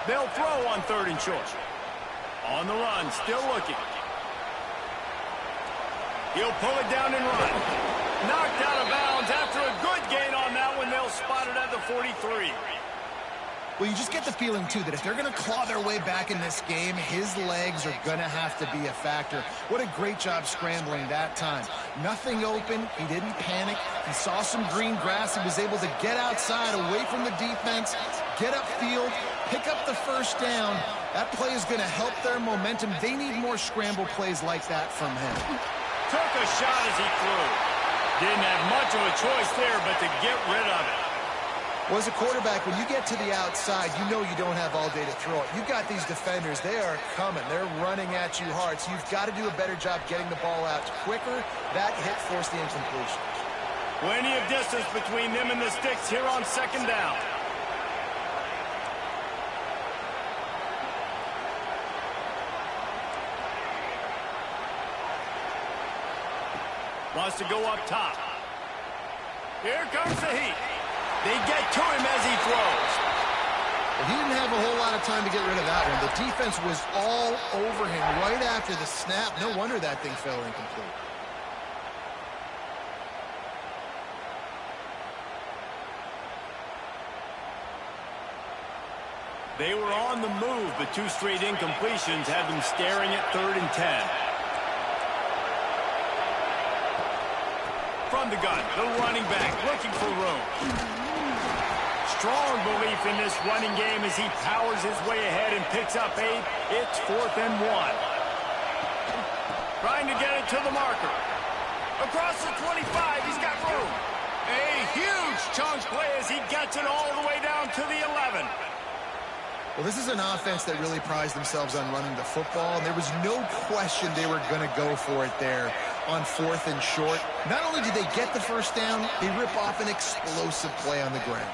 They'll throw on 3rd and short. On the run, still looking. He'll pull it down and run. Knocked out of bounds after a good gain on that one. They'll spot it at the 43. Well, you just get the feeling, too, that if they're going to claw their way back in this game, his legs are going to have to be a factor. What a great job scrambling that time. Nothing open. He didn't panic. He saw some green grass. He was able to get outside, away from the defense, get upfield, pick up the first down. That play is going to help their momentum. They need more scramble plays like that from him. Took a shot as he threw. Didn't have much of a choice there, but to get rid of it. Well, as a quarterback, when you get to the outside, you know you don't have all day to throw it. You've got these defenders. They are coming. They're running at you hard, so you've got to do a better job getting the ball out quicker. That hit forced the incompletion. Plenty of distance between them and the sticks here on 2nd down. Wants to go up top. Here comes the heat. They get to him as he throws. Well, he didn't have a whole lot of time to get rid of that one. The defense was all over him right after the snap. No wonder that thing fell incomplete. They were on the move, but 2 straight incompletions had them staring at 3rd and 10. From the gun, the running back looking for room. Strong belief in this running game as he powers his way ahead and picks up 8. It's 4th and 1. Trying to get it to the marker. Across the 25, he's got room. A huge chunk play as he gets it all the way down to the 11. Well, this is an offense that really prides themselves on running the football, and there was no question they were going to go for it there on 4th and short. Not only did they get the first down, they rip off an explosive play on the ground.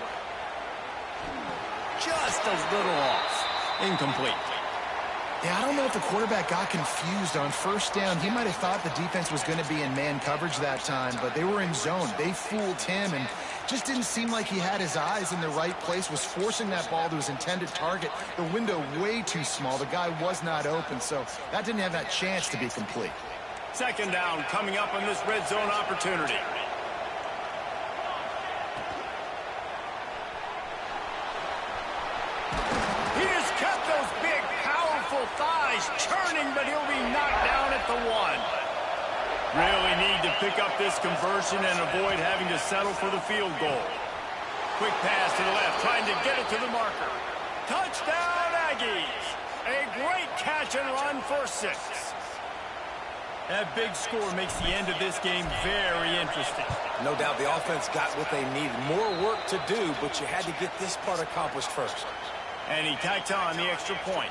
Just a little off. Incomplete. Yeah, I don't know if the quarterback got confused on 1st down. He might have thought the defense was going to be in man coverage that time, but they were in zone. They fooled him and just didn't seem like he had his eyes in the right place, was forcing that ball to his intended target. The window way too small. The guy was not open, so that didn't have that chance to be complete. 2nd down coming up on this red zone opportunity. He has kept those big, powerful thighs churning, but he'll be knocked down at the 1. Really need to to pick up this conversion and avoid having to settle for the field goal. Quick pass to the left, trying to get it to the marker. Touchdown, Aggies! A great catch and run for 6. That big score makes the end of this game very interesting. No doubt the offense got what they needed. More work to do, but you had to get this part accomplished first. And he tacked on the extra point.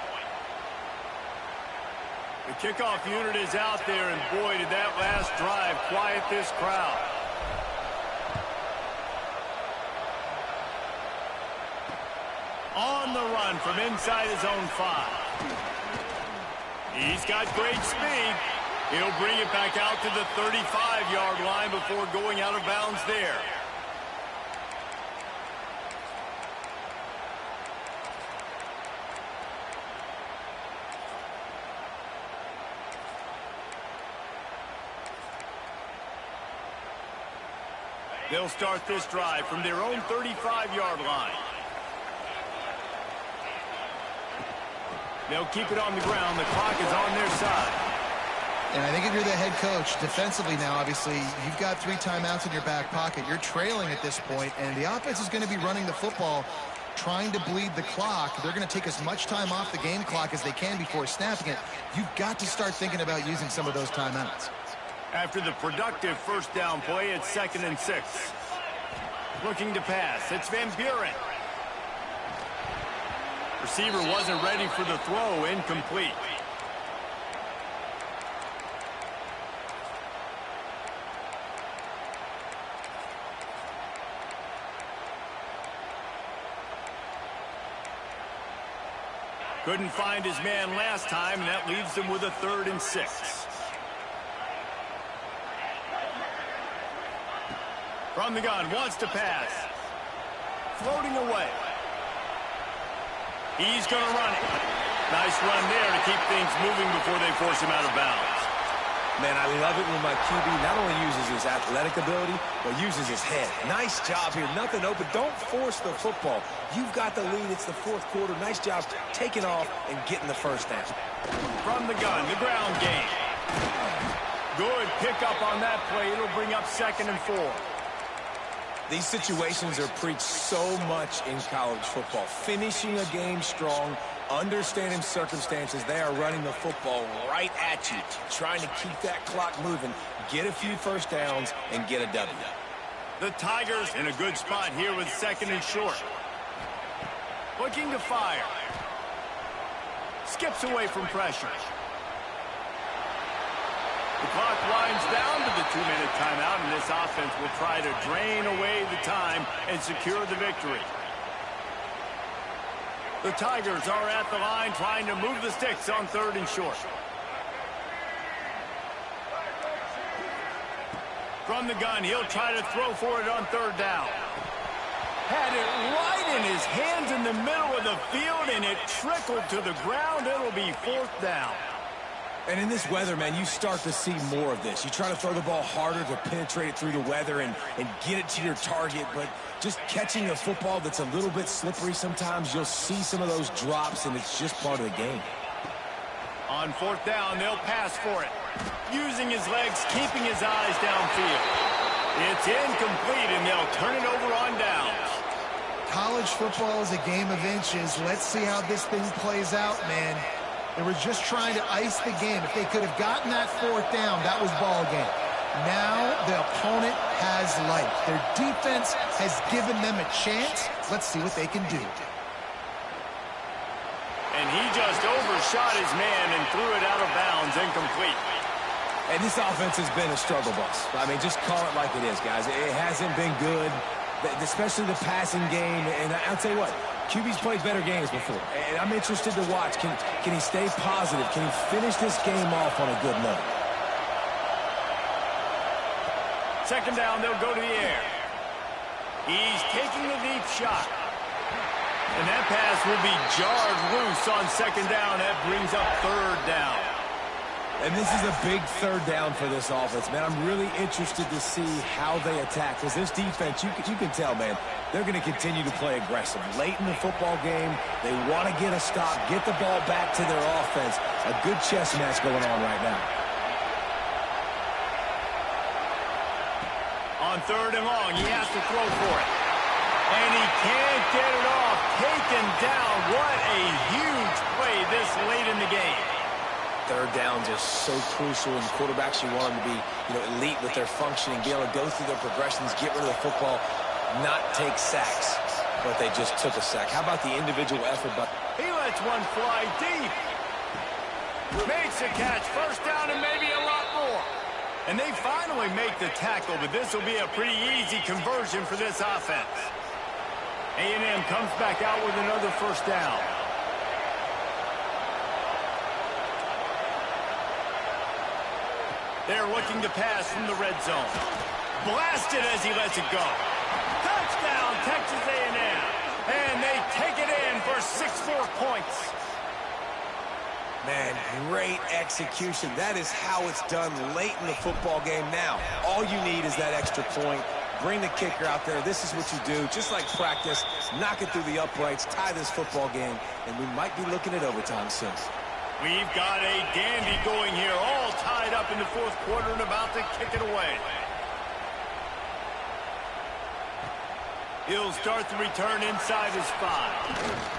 The kickoff unit is out there, and boy, did that last drive quiet this crowd. On the run from inside his own 5. He's got great speed. He'll bring it back out to the 35-yard line before going out of bounds there. They'll start this drive from their own 35-yard line. They'll keep it on the ground. The clock is on their side. And I think if you're the head coach, defensively now, obviously, you've got 3 timeouts in your back pocket. You're trailing at this point, and the offense is going to be running the football, trying to bleed the clock. They're going to take as much time off the game clock as they can before snapping it. You've got to start thinking about using some of those timeouts. After the productive first down play, it's 2nd and 6. Looking to pass. It's Van Buren. Receiver wasn't ready for the throw. Incomplete. Couldn't find his man last time, and that leaves them with a 3rd and 6. From the gun, wants to pass. Floating away. He's going to run it. Nice run there to keep things moving before they force him out of bounds. Man, I love it when my QB not only uses his athletic ability, but uses his head. Nice job here. Nothing open. Don't force the football. You've got the lead. It's the 4th quarter. Nice job taking off and getting the first down. From the gun, the ground game. Good pickup on that play. It'll bring up 2nd and 4. These situations are preached so much in college football. Finishing a game strong, understanding circumstances. They are running the football right at you, trying to keep that clock moving, get a few first downs, and get a W. The Tigers in a good spot here with 2nd and short. Looking to fire. Skips away from pressure. The clock winds down to the 2-minute timeout, and this offense will try to drain away the time and secure the victory. The Tigers are at the line trying to move the sticks on 3rd and short. From the gun, he'll try to throw for it on 3rd down. Had it right in his hands in the middle of the field, and it trickled to the ground. It'll be 4th down. And in this weather, man, you start to see more of this. You try to throw the ball harder to penetrate it through the weather and get it to your target, but just catching a football that's a little bit slippery sometimes, you'll see some of those drops, and it's just part of the game. On 4th down, they'll pass for it. Using his legs, keeping his eyes downfield. It's incomplete, and they'll turn it over on downs. College football is a game of inches. Let's see how this thing plays out, man. They were just trying to ice the game. If they could have gotten that 4th down, that was ball game. Now the opponent has life. Their defense has given them a chance. Let's see what they can do. And he just overshot his man and threw it out of bounds, incomplete. And this offense has been a struggle bus. I mean, just call it like it is, guys. It hasn't been good, especially the passing game. And I'll tell you what, QB's played better games before. And I'm interested to watch. Can he stay positive? Can he finish this game off on a good note? 2nd down, they'll go to the air. He's taking the deep shot. And that pass will be jarred loose on 2nd down. That brings up 3rd down. And this is a big 3rd down for this offense, man. I'm really interested to see how they attack. Because this defense, you can tell, man, they're going to continue to play aggressive. Late in the football game, they want to get a stop, get the ball back to their offense. A good chess match going on right now. On 3rd and long, he has to throw for it. And he can't get it off. Taken down. What a huge play this late in the game. 3rd down just so crucial, and quarterbacks, you want them to be, elite with their functioning, be able to go through their progressions, get rid of the football, not take sacks. But they just took a sack. How about the individual effort? But he lets one fly deep. Makes a catch. 1st down and maybe a lot more. And they finally make the tackle, but this will be a pretty easy conversion for this offense. A&M comes back out with another 1st down. They're looking to pass from the red zone. Blasted as he lets it go. Touchdown, Texas A&M. And they take it in for 6 points. Man, great execution. That is how it's done late in the football game now. All you need is that extra point. Bring the kicker out there. This is what you do. Just like practice, knock it through the uprights, tie this football game, and we might be looking at overtime soon. We've got a dandy going here, all tied up in the 4th quarter and about to kick it away. He'll start the return inside his 5.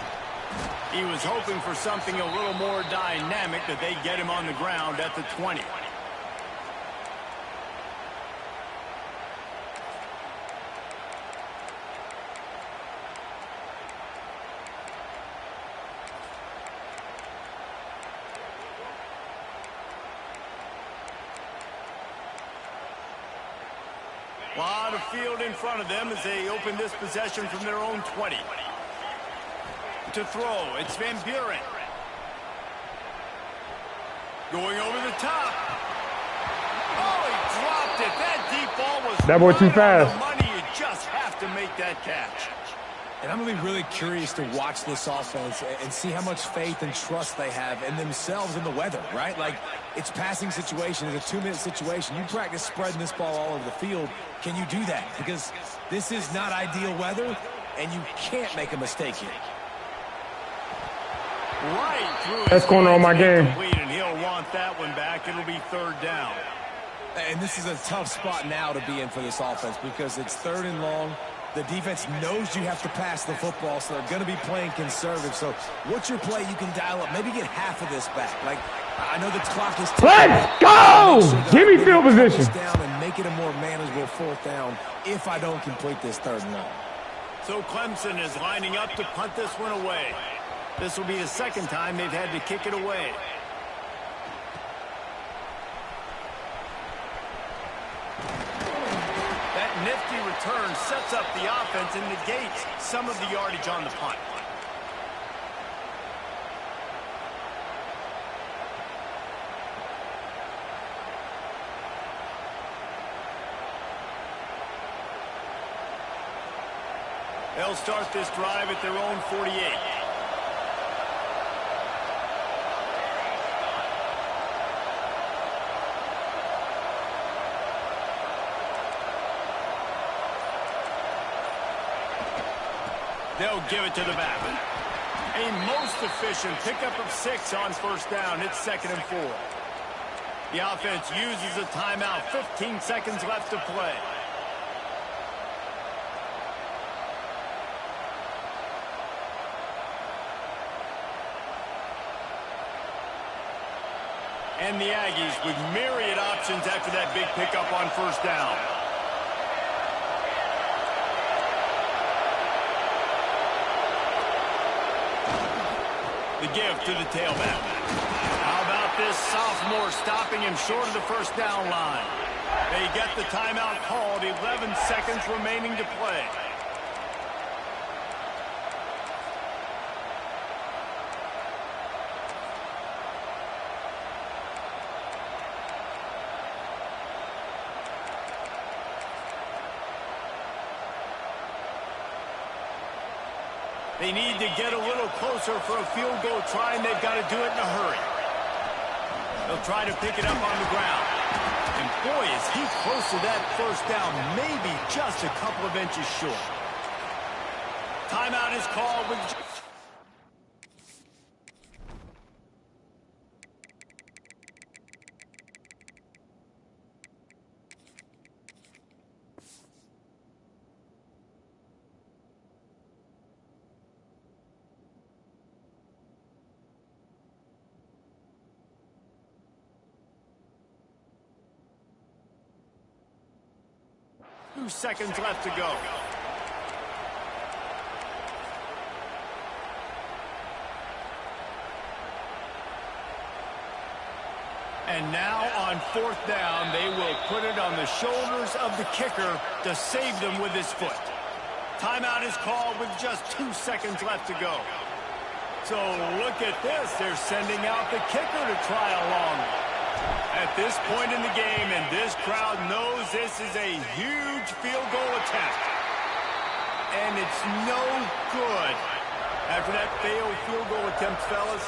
He was hoping for something a little more dynamic, but they get him on the ground at the 20. A lot of field in front of them as they open this possession from their own 20. To throw, it's Van Buren. Going over the top. Oh, he dropped it. That deep ball was that boy too fast. Money. You just have to make that catch. And I'm going to be really curious to watch this offense and see how much faith and trust they have in themselves and the weather, right? Like, it's passing situation. It's a 2-minute situation. You practice spreading this ball all over the field. Can you do that? Because this is not ideal weather, and you can't make a mistake here. Right through Best corner on my game. And he'll want that one back. It'll be 3rd down. And this is a tough spot now to be in for this offense because it's 3rd and long. The defense knows you have to pass the football, so they're going to be playing conservative. So what's your play you can dial up? Maybe get half of this back. Like, I know the clock is ticking. Let's go! Give me field position. Down and make it a more manageable 4th down if I don't complete this 3rd and long. So Clemson is lining up to punt this one away. This will be the 2nd time they've had to kick it away. That nifty return sets up the offense and negates some of the yardage on the punt. They'll start this drive at their own 48. They'll give it to the back. A most efficient pickup of 6 on 1st down. It's 2nd and 4. The offense uses a timeout. 15 seconds left to play. And the Aggies with myriad options after that big pickup on 1st down. The give to the tailback. How about this sophomore stopping him short of the 1st down line? They get the timeout called. 11 seconds remaining to play. They need to get a little closer for a field goal try, and they've got to do it in a hurry. They'll try to pick it up on the ground. And boy, is he close to that 1st down, maybe just a couple of inches short. Timeout is called with... 2 seconds left to go. And now on 4th down, they will put it on the shoulders of the kicker to save them with his foot. Timeout is called with just 2 seconds left to go. So look at this. They're sending out the kicker to try a long one. At this point in the game, and this crowd knows this is a huge field goal attempt. And it's no good. After that failed field goal attempt, fellas,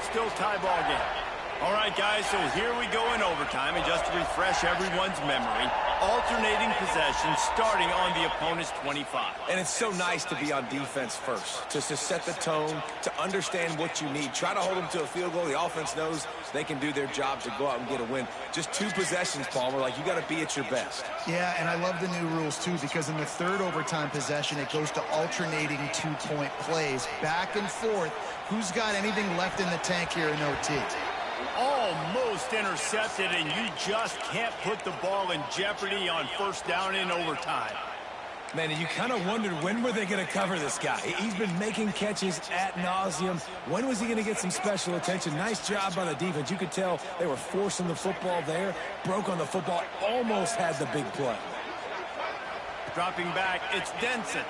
still tie ball game. All right, guys, so here we go in overtime, and just to refresh everyone's memory, alternating possession starting on the opponent's 25. And it's so nice to be on defense first, just to set the tone, to understand what you need. Try to hold them to a field goal. The offense knows they can do their job to go out and get a win. Just 2 possessions, Palmer, like you got to be at your best. Yeah, and I love the new rules, too, because in the 3rd overtime possession, it goes to alternating 2-point plays, back and forth. Who's got anything left in the tank here in OT? Almost intercepted, and you just can't put the ball in jeopardy on 1st down in overtime. Man, and you kind of wondered, when were they going to cover this guy? He's been making catches ad nauseum. When was he going to get some special attention? Nice job by the defense. You could tell they were forcing the football there, broke on the football, almost had the big play. Dropping back, it's Denson.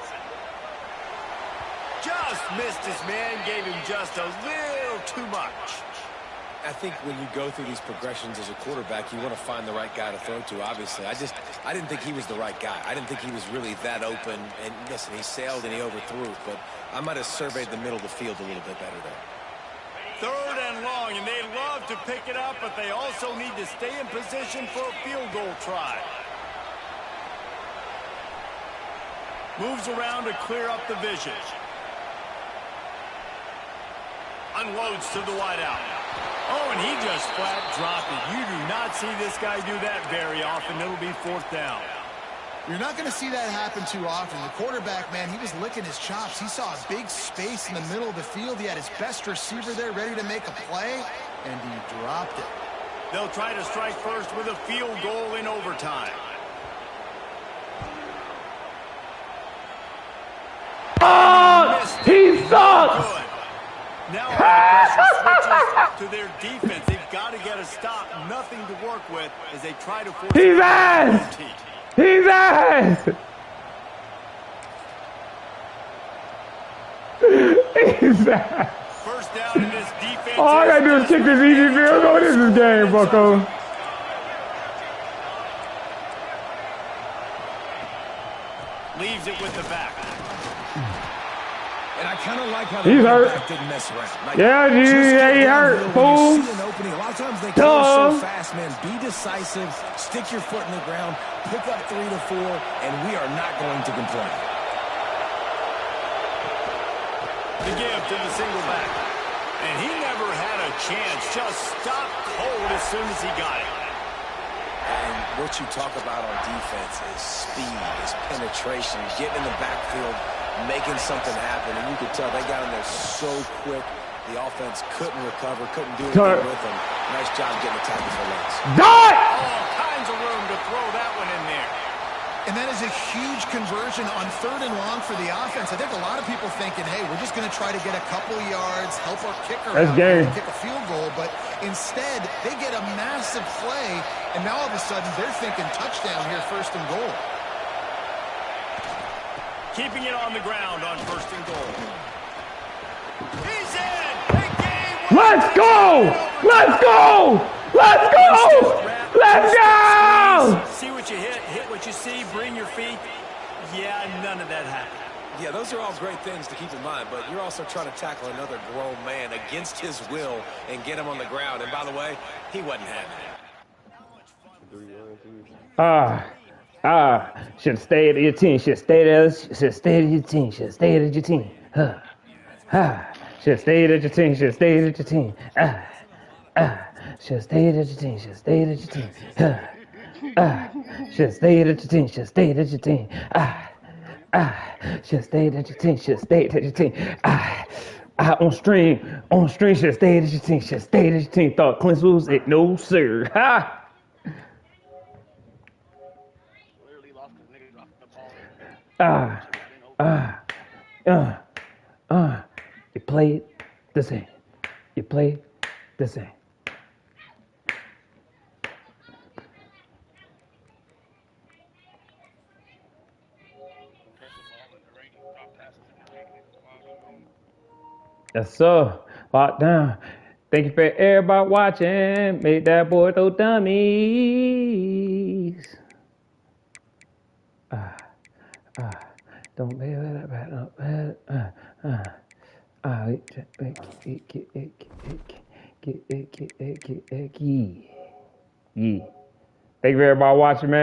Just missed his man, gave him just a little too much. I think when you go through these progressions as a quarterback, you want to find the right guy to throw to, obviously. I didn't think he was the right guy. I didn't think he was really that open. And listen, he sailed and he overthrew it, but I might have surveyed the middle of the field a little bit better there. 3rd and long, and they love to pick it up, but they also need to stay in position for a field goal try. Moves around to clear up the vision. Unloads to the wideout. Oh, and he just flat dropped it. You do not see this guy do that very often. It'll be 4th down. You're not going to see that happen too often. The quarterback, man, he was licking his chops. He saw a big space in the middle of the field. He had his best receiver there ready to make a play, and he dropped it. They'll try to strike first with a field goal in overtime. Oh, he sucks! Good. Now the pressure switches to their defense. They've got to get a stop. Nothing to work with as they try to force. He's ass! He's ass! He's ass! 1st down in this defense. All I gotta do is kick this easy field goal. This is game, bucko. Leaves it with the back. And I kind of like how the back didn't mess around. Like, yeah, he hurt, fool. A lot of times they go so fast, man. Be decisive, stick your foot in the ground, pick up 3 to 4, and we are not going to complain. The give to the single back. And he never had a chance. Just stopped cold as soon as he got it. And what you talk about on defense is speed, is penetration, getting in the backfield, making something happen. And you could tell they got in there so quick. The offense couldn't recover, couldn't do anything with them. Nice job getting the tackle for legs. Dot! All kinds of room to throw that one in there. And that is a huge conversion on 3rd and long for the offense. I think a lot of people thinking, hey, we're just going to try to get a couple yards, help our kicker out, kick a field goal. But instead, they get a massive play, and now all of a sudden they're thinking touchdown here, 1st and goal. Keeping it on the ground on 1st and goal. He's in! Big game! Let's go! Let's go! Let's go! Let's go! See what you hit what you see, bring your feet. Yeah, none of that happened. Yeah, those are all great things to keep in mind, but you're also trying to tackle another grown man against his will and get him on the ground. And by the way, he wasn't having it. Should have stayed at your team. Should have stayed at your team. Should have stayed at your team. Should have stayed at your team. Should have stayed at your team. Should have stayed at your team. Should have stayed at your team. Should have stayed at your team. Should have stayed at your team. Should have stayed at your team. Should have stayed at your team. On stream. Should have stayed at your team. Should have stayed at your team. Thought Clint was it? No, sir. You play it the same. You play the same. Yes, sir. Lock down. Thank you for everybody watching. Make that boy throw dummies. Don't be yeah. Thank you for everybody watching, man.